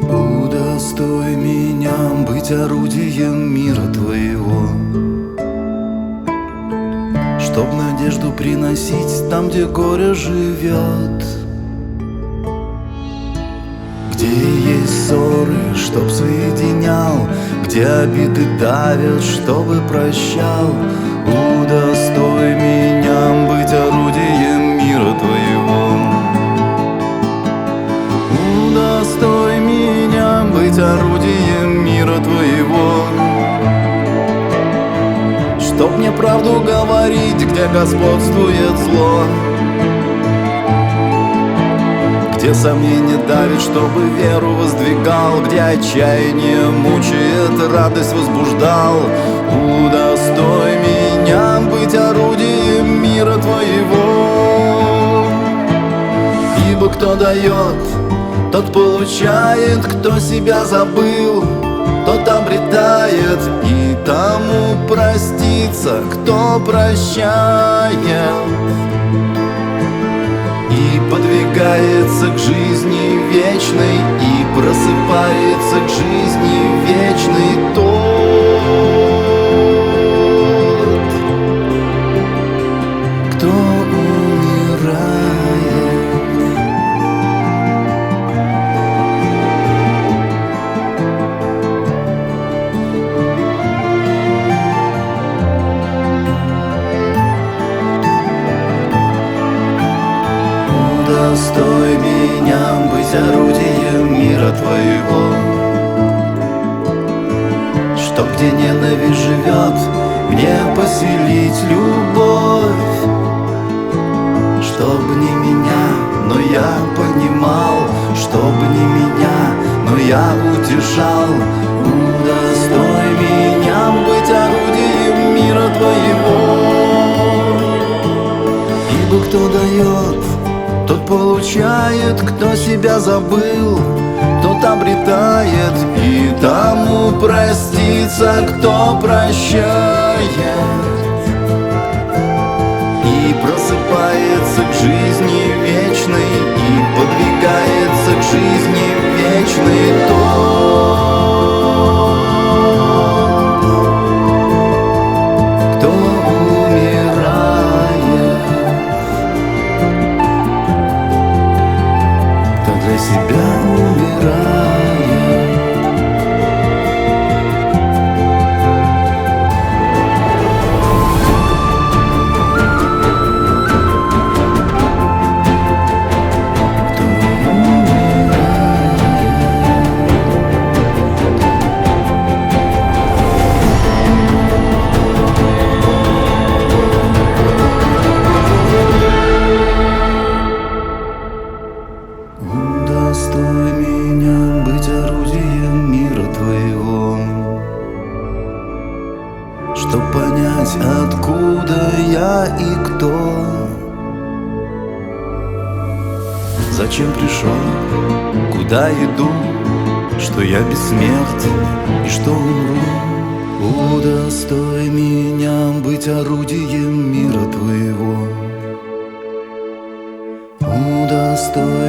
Удостой меня быть орудием мира Твоего, чтоб надежду приносить там, где горе живет, где есть ссоры, чтоб соединял, где обиды давят, чтобы прощал. Удостой меня быть орудием мира Твоего. Удостой меня быть орудием мира Твоего, чтоб мне правду говорить, где господствует зло, где сомнение давит, чтобы веру воздвигал, где отчаяние мучает, радость возбуждал. Удостой меня быть орудием мира Твоего. Ибо кто дает, тот получает, кто себя забыл, тот обретает, и тому простится, кто прощает, и подвигается к жизни вечной, и просыпается к жизни вечной тот, кто умирает. Удостой меня быть орудием мира Твоего, чтоб где ненависть живет, мне поселить любовь, чтоб не меня, но я понимал, чтоб не меня, но я утешал. Удостой меня быть орудием мира Твоего. Ибо кто дает, тот получает, кто себя забыл, тот обретает, и тому простится, кто прощает, и просыпается к жизни вечной, и подвигается к жизни вечной тот, кто умирает, для себя умирает. Удостой меня быть орудием мира Твоего, чтоб понять, откуда я и кто, зачем пришел, куда иду, что я бессмертен и что умру. Удостой меня быть орудием мира Твоего. Удостой